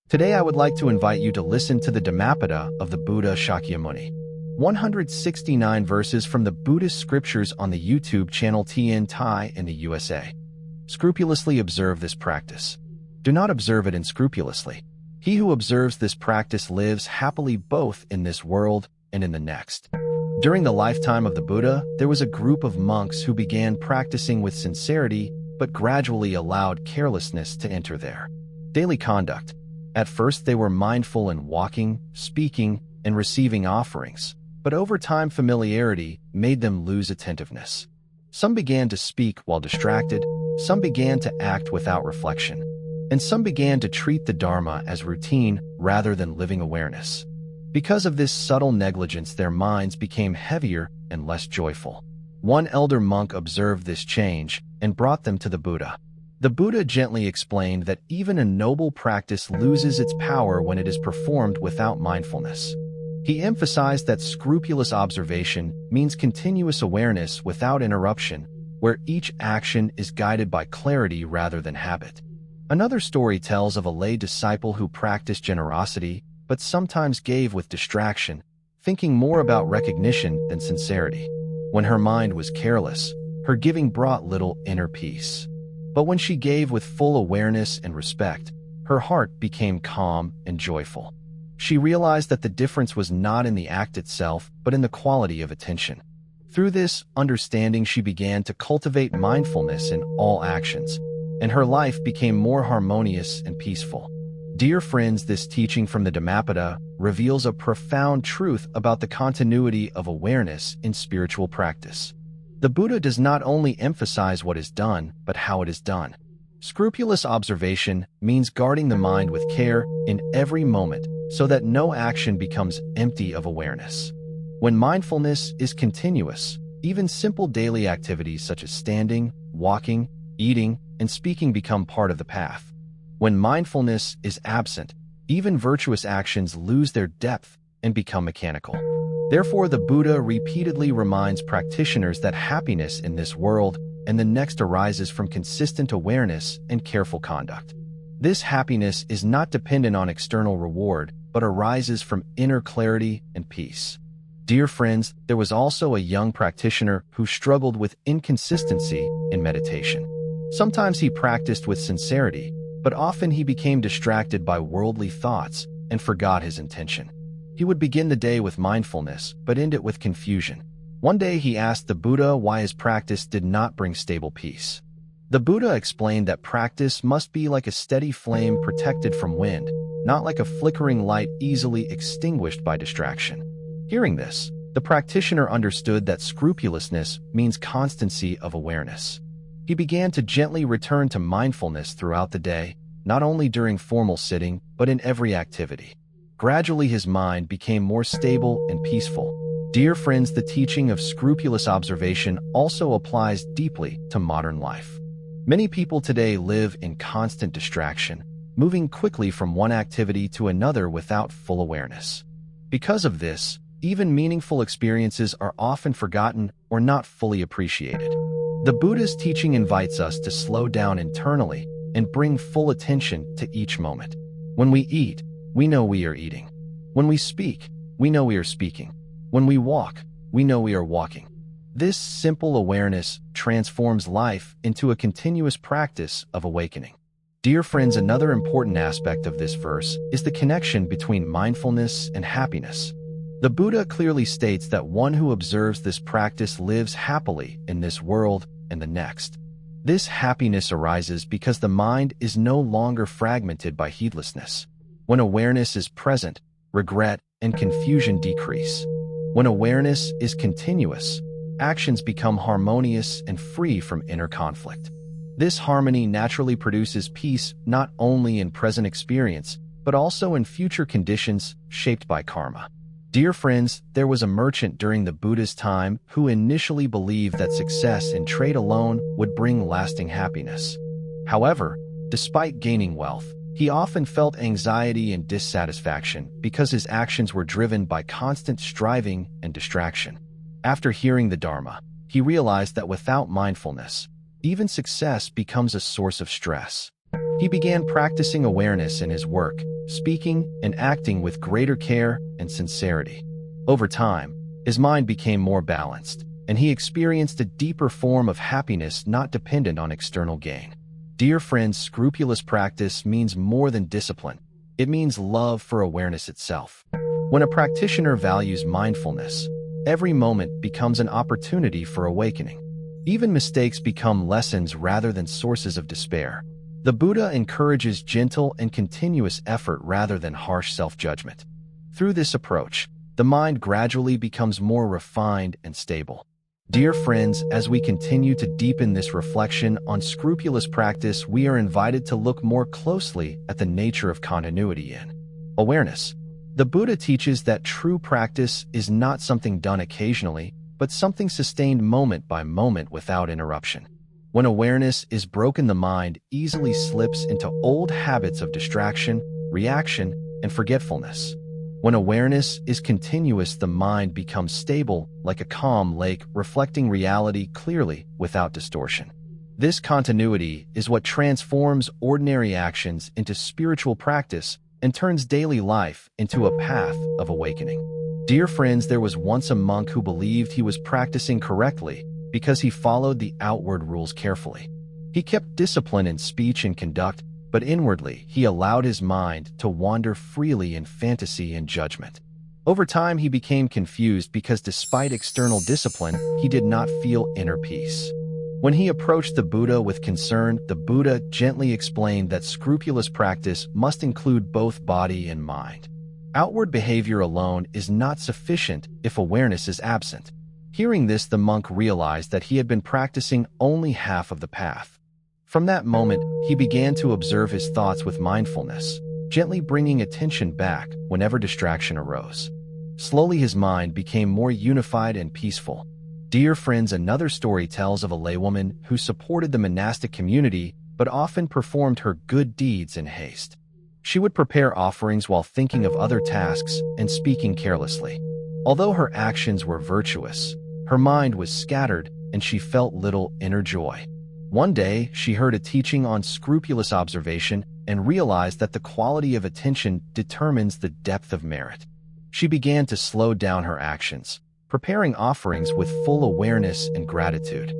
Today I would like to invite you to listen to the Dhammapada of the Buddha Shakyamuni. 169 verses from the Buddhist scriptures on the YouTube channel Thien Thai in the USA. Scrupulously observe this practice. Do not observe it unscrupulously. He who observes this practice lives happily both in this world and in the next. During the lifetime of the Buddha, there was a group of monks who began practicing with sincerity but gradually allowed carelessness to enter their daily conduct. At first they were mindful in walking, speaking, and receiving offerings, but over time familiarity made them lose attentiveness. Some began to speak while distracted, some began to act without reflection, and some began to treat the Dharma as routine rather than living awareness. Because of this subtle negligence, their minds became heavier and less joyful. One elder monk observed this change and brought them to the Buddha. The Buddha gently explained that even a noble practice loses its power when it is performed without mindfulness. He emphasized that scrupulous observation means continuous awareness without interruption, where each action is guided by clarity rather than habit. Another story tells of a lay disciple who practiced generosity, but sometimes gave with distraction, thinking more about recognition than sincerity. When her mind was careless, her giving brought little inner peace. But when she gave with full awareness and respect, her heart became calm and joyful. She realized that the difference was not in the act itself, but in the quality of attention. Through this understanding, she began to cultivate mindfulness in all actions, and her life became more harmonious and peaceful. Dear friends, this teaching from the Dhammapada reveals a profound truth about the continuity of awareness in spiritual practice. The Buddha does not only emphasize what is done, but how it is done. Scrupulous observation means guarding the mind with care in every moment so that no action becomes empty of awareness. When mindfulness is continuous, even simple daily activities such as standing, walking, eating, and speaking become part of the path. When mindfulness is absent, even virtuous actions lose their depth and become mechanical. Therefore, the Buddha repeatedly reminds practitioners that happiness in this world and the next arises from consistent awareness and careful conduct. This happiness is not dependent on external reward, but arises from inner clarity and peace. Dear friends, there was also a young practitioner who struggled with inconsistency in meditation. Sometimes he practiced with sincerity, but often he became distracted by worldly thoughts and forgot his intention. He would begin the day with mindfulness, but end it with confusion. One day he asked the Buddha why his practice did not bring stable peace. The Buddha explained that practice must be like a steady flame protected from wind, not like a flickering light easily extinguished by distraction. Hearing this, the practitioner understood that scrupulousness means constancy of awareness. He began to gently return to mindfulness throughout the day, not only during formal sitting, but in every activity. Gradually his mind became more stable and peaceful. Dear friends, the teaching of scrupulous observation also applies deeply to modern life. Many people today live in constant distraction, moving quickly from one activity to another without full awareness. Because of this, even meaningful experiences are often forgotten or not fully appreciated. The Buddha's teaching invites us to slow down internally and bring full attention to each moment. When we eat, we know we are eating. When we speak, we know we are speaking. When we walk, we know we are walking. This simple awareness transforms life into a continuous practice of awakening. Dear friends, another important aspect of this verse is the connection between mindfulness and happiness. The Buddha clearly states that one who observes this practice lives happily in this world and the next. This happiness arises because the mind is no longer fragmented by heedlessness. When awareness is present, regret and confusion decrease. When awareness is continuous, actions become harmonious and free from inner conflict. This harmony naturally produces peace not only in present experience, but also in future conditions shaped by karma. Dear friends, there was a merchant during the Buddha's time who initially believed that success in trade alone would bring lasting happiness. However, despite gaining wealth, he often felt anxiety and dissatisfaction because his actions were driven by constant striving and distraction. After hearing the Dharma, he realized that without mindfulness, even success becomes a source of stress. He began practicing awareness in his work, speaking and acting with greater care and sincerity. Over time, his mind became more balanced, and he experienced a deeper form of happiness not dependent on external gain. Dear friends, scrupulous practice means more than discipline. It means love for awareness itself. When a practitioner values mindfulness, every moment becomes an opportunity for awakening. Even mistakes become lessons rather than sources of despair. The Buddha encourages gentle and continuous effort rather than harsh self-judgment. Through this approach, the mind gradually becomes more refined and stable. Dear friends, as we continue to deepen this reflection on scrupulous practice, we are invited to look more closely at the nature of continuity in awareness. The Buddha teaches that true practice is not something done occasionally, but something sustained moment by moment without interruption. When awareness is broken, the mind easily slips into old habits of distraction, reaction, and forgetfulness. When awareness is continuous, the mind becomes stable, like a calm lake, reflecting reality clearly without distortion. This continuity is what transforms ordinary actions into spiritual practice and turns daily life into a path of awakening. Dear friends, there was once a monk who believed he was practicing correctly because he followed the outward rules carefully. He kept discipline in speech and conduct, but inwardly he allowed his mind to wander freely in fantasy and judgment. Over time, he became confused because despite external discipline, he did not feel inner peace. When he approached the Buddha with concern, the Buddha gently explained that scrupulous practice must include both body and mind. Outward behavior alone is not sufficient if awareness is absent. Hearing this, the monk realized that he had been practicing only half of the path. From that moment, he began to observe his thoughts with mindfulness, gently bringing attention back whenever distraction arose. Slowly, his mind became more unified and peaceful. Dear friends, another story tells of a laywoman who supported the monastic community but often performed her good deeds in haste. She would prepare offerings while thinking of other tasks and speaking carelessly. Although her actions were virtuous, her mind was scattered and she felt little inner joy. One day, she heard a teaching on scrupulous observation and realized that the quality of attention determines the depth of merit. She began to slow down her actions, preparing offerings with full awareness and gratitude.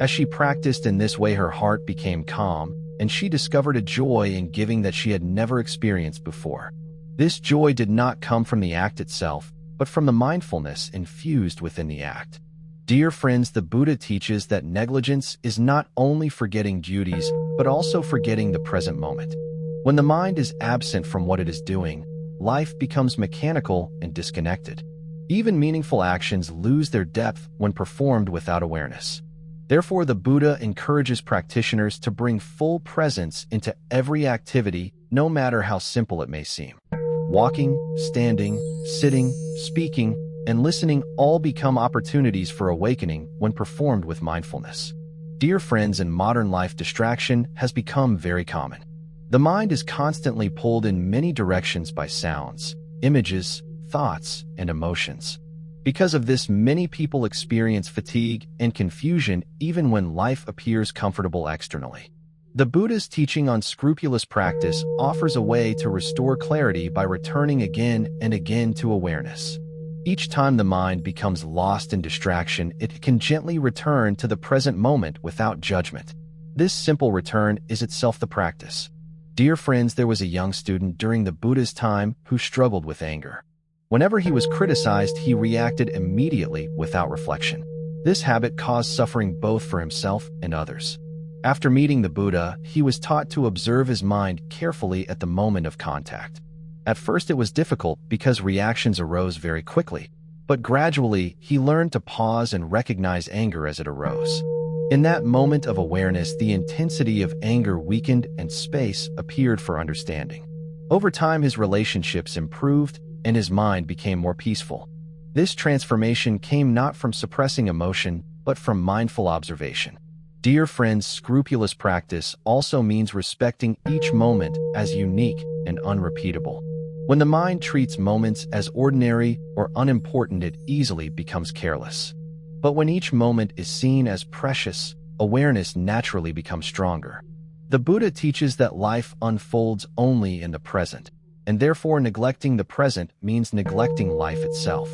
As she practiced in this way, her heart became calm, and she discovered a joy in giving that she had never experienced before. This joy did not come from the act itself, but from the mindfulness infused within the act. Dear friends, the Buddha teaches that negligence is not only forgetting duties, but also forgetting the present moment. When the mind is absent from what it is doing, life becomes mechanical and disconnected. Even meaningful actions lose their depth when performed without awareness. Therefore, the Buddha encourages practitioners to bring full presence into every activity, no matter how simple it may seem. Walking, standing, sitting, speaking, and listening all become opportunities for awakening when performed with mindfulness. Dear friends, in modern life, distraction has become very common. The mind is constantly pulled in many directions by sounds, images, thoughts, and emotions. Because of this, many people experience fatigue and confusion even when life appears comfortable externally. The Buddha's teaching on scrupulous practice offers a way to restore clarity by returning again and again to awareness. Each time the mind becomes lost in distraction, it can gently return to the present moment without judgment. This simple return is itself the practice. Dear friends, there was a young student during the Buddha's time who struggled with anger. Whenever he was criticized, he reacted immediately without reflection. This habit caused suffering both for himself and others. After meeting the Buddha, he was taught to observe his mind carefully at the moment of contact. At first, it was difficult because reactions arose very quickly, but gradually he learned to pause and recognize anger as it arose. In that moment of awareness, the intensity of anger weakened and space appeared for understanding. Over time, his relationships improved and his mind became more peaceful. This transformation came not from suppressing emotion, but from mindful observation. Dear friends, scrupulous practice also means respecting each moment as unique and unrepeatable. When the mind treats moments as ordinary or unimportant, it easily becomes careless. But when each moment is seen as precious, awareness naturally becomes stronger. The Buddha teaches that life unfolds only in the present. and therefore neglecting the present means neglecting life itself.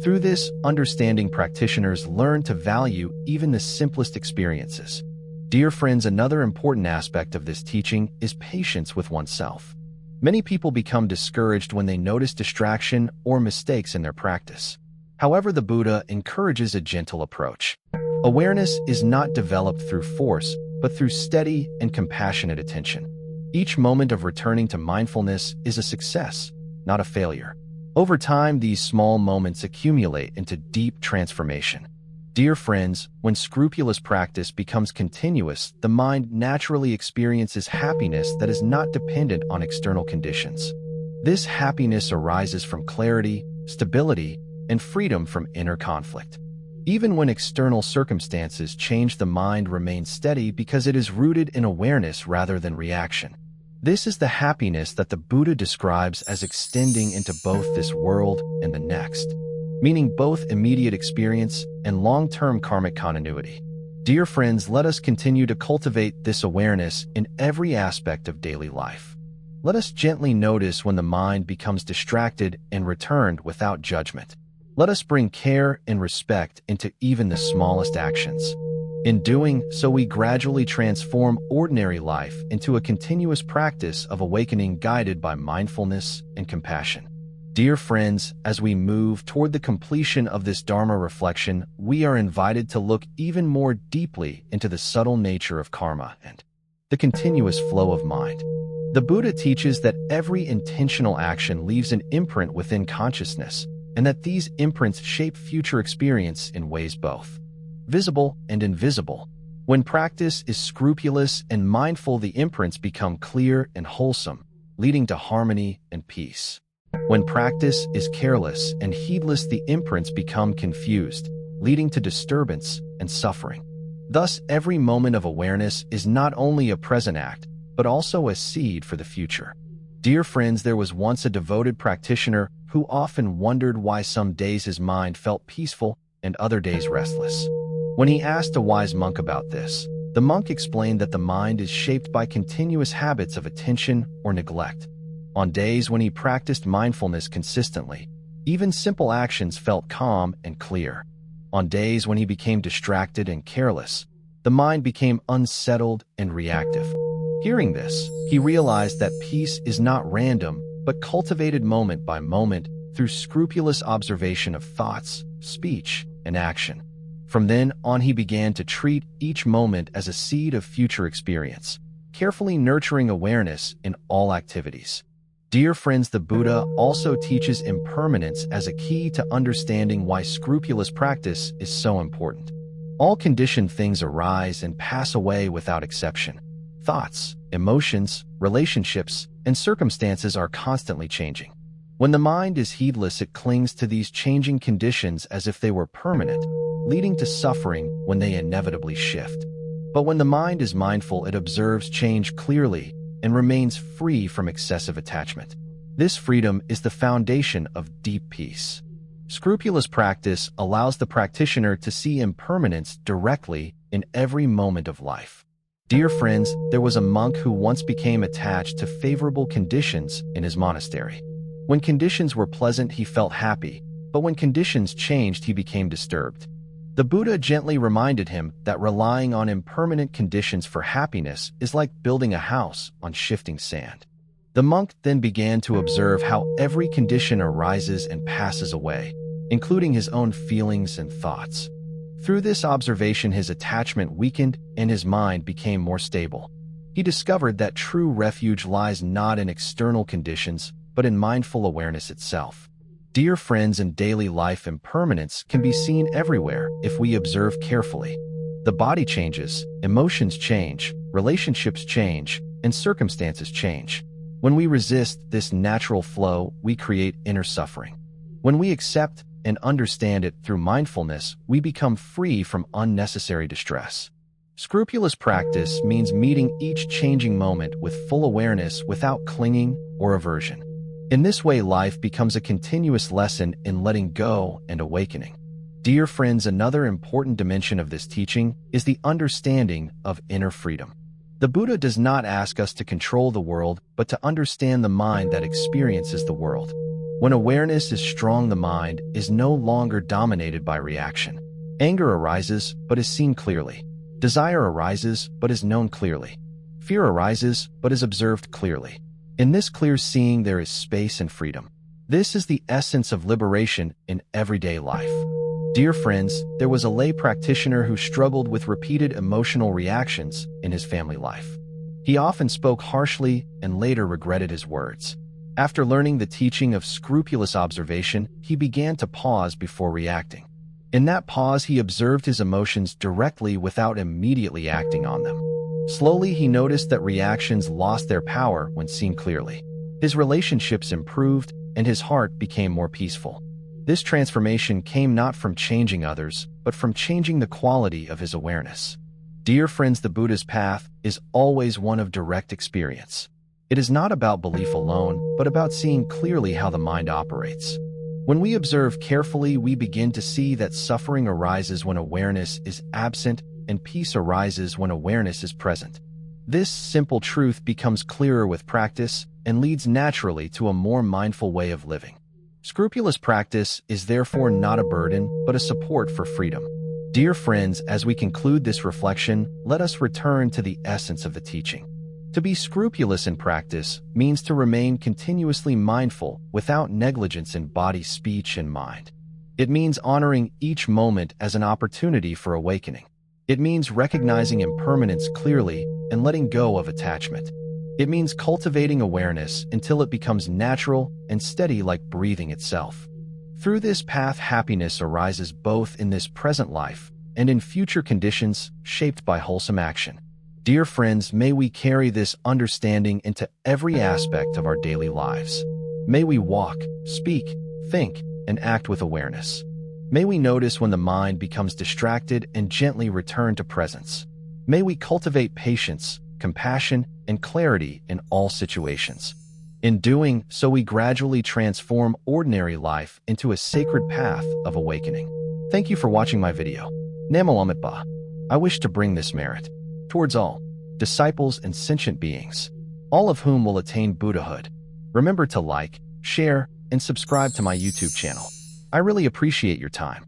Through this understanding, practitioners learn to value even the simplest experiences. Dear friends, another important aspect of this teaching is patience with oneself. Many people become discouraged when they notice distraction or mistakes in their practice. However, the Buddha encourages a gentle approach. Awareness is not developed through force, but through steady and compassionate attention. Each moment of returning to mindfulness is a success, not a failure. Over time, these small moments accumulate into deep transformation. Dear friends, when scrupulous practice becomes continuous, the mind naturally experiences happiness that is not dependent on external conditions. This happiness arises from clarity, stability, and freedom from inner conflict. Even when external circumstances change, the mind remains steady because it is rooted in awareness rather than reaction. This is the happiness that the Buddha describes as extending into both this world and the next, meaning both immediate experience and long-term karmic continuity. Dear friends, let us continue to cultivate this awareness in every aspect of daily life. Let us gently notice when the mind becomes distracted and return without judgment. Let us bring care and respect into even the smallest actions. In doing so, we gradually transform ordinary life into a continuous practice of awakening guided by mindfulness and compassion. Dear friends, as we move toward the completion of this Dharma reflection, we are invited to look even more deeply into the subtle nature of karma and the continuous flow of mind. The Buddha teaches that every intentional action leaves an imprint within consciousness, and that these imprints shape future experience in ways both visible and invisible. When practice is scrupulous and mindful, the imprints become clear and wholesome, leading to harmony and peace. When practice is careless and heedless, the imprints become confused, leading to disturbance and suffering. Thus, every moment of awareness is not only a present act, but also a seed for the future. Dear friends, there was once a devoted practitioner who often wondered why some days his mind felt peaceful and other days restless. When he asked a wise monk about this, the monk explained that the mind is shaped by continuous habits of attention or neglect. On days when he practiced mindfulness consistently, even simple actions felt calm and clear. On days when he became distracted and careless, the mind became unsettled and reactive. Hearing this, he realized that peace is not random, but cultivated moment by moment through scrupulous observation of thoughts, speech, and action. From then on, he began to treat each moment as a seed of future experience, carefully nurturing awareness in all activities. Dear friends, the Buddha also teaches impermanence as a key to understanding why scrupulous practice is so important. All conditioned things arise and pass away without exception. Thoughts, emotions, relationships, and circumstances are constantly changing. When the mind is heedless, it clings to these changing conditions as if they were permanent, leading to suffering when they inevitably shift. But when the mind is mindful, it observes change clearly and remains free from excessive attachment. This freedom is the foundation of deep peace. Scrupulous practice allows the practitioner to see impermanence directly in every moment of life. Dear friends, there was a monk who once became attached to favorable conditions in his monastery. When conditions were pleasant, he felt happy, but when conditions changed, he became disturbed. The Buddha gently reminded him that relying on impermanent conditions for happiness is like building a house on shifting sand. The monk then began to observe how every condition arises and passes away, including his own feelings and thoughts. Through this observation, his attachment weakened and his mind became more stable. He discovered that true refuge lies not in external conditions, but in mindful awareness itself. Dear friends, in daily life, impermanence can be seen everywhere if we observe carefully. The body changes, emotions change, relationships change, and circumstances change. When we resist this natural flow, we create inner suffering. When we accept and understand it through mindfulness, we become free from unnecessary distress. Scrupulous practice means meeting each changing moment with full awareness without clinging or aversion. In this way, life becomes a continuous lesson in letting go and awakening. Dear friends, another important dimension of this teaching is the understanding of inner freedom. The Buddha does not ask us to control the world, but to understand the mind that experiences the world. When awareness is strong, the mind is no longer dominated by reaction. Anger arises, but is seen clearly. Desire arises, but is known clearly. Fear arises, but is observed clearly. In this clear seeing, there is space and freedom. This is the essence of liberation in everyday life. Dear friends, there was a lay practitioner who struggled with repeated emotional reactions in his family life. He often spoke harshly and later regretted his words. After learning the teaching of scrupulous observation, he began to pause before reacting. In that pause, he observed his emotions directly without immediately acting on them. Slowly, he noticed that reactions lost their power when seen clearly. His relationships improved, and his heart became more peaceful. This transformation came not from changing others, but from changing the quality of his awareness. Dear friends, the Buddha's path is always one of direct experience. It is not about belief alone, but about seeing clearly how the mind operates. When we observe carefully, we begin to see that suffering arises when awareness is absent, and peace arises when awareness is present. This simple truth becomes clearer with practice and leads naturally to a more mindful way of living. Scrupulous practice is therefore not a burden, but a support for freedom. Dear friends, as we conclude this reflection, let us return to the essence of the teaching. To be scrupulous in practice means to remain continuously mindful without negligence in body, speech, and mind. It means honoring each moment as an opportunity for awakening. It means recognizing impermanence clearly and letting go of attachment. It means cultivating awareness until it becomes natural and steady like breathing itself. Through this path, happiness arises both in this present life and in future conditions shaped by wholesome action. Dear friends, may we carry this understanding into every aspect of our daily lives. May we walk, speak, think, and act with awareness. May we notice when the mind becomes distracted and gently return to presence. May we cultivate patience, compassion, and clarity in all situations. In doing so, we gradually transform ordinary life into a sacred path of awakening. Thank you for watching my video. Namo Amitabha. I wish to bring this merit towards all disciples and sentient beings, all of whom will attain Buddhahood. Remember to like, share, and subscribe to my YouTube channel. I really appreciate your time.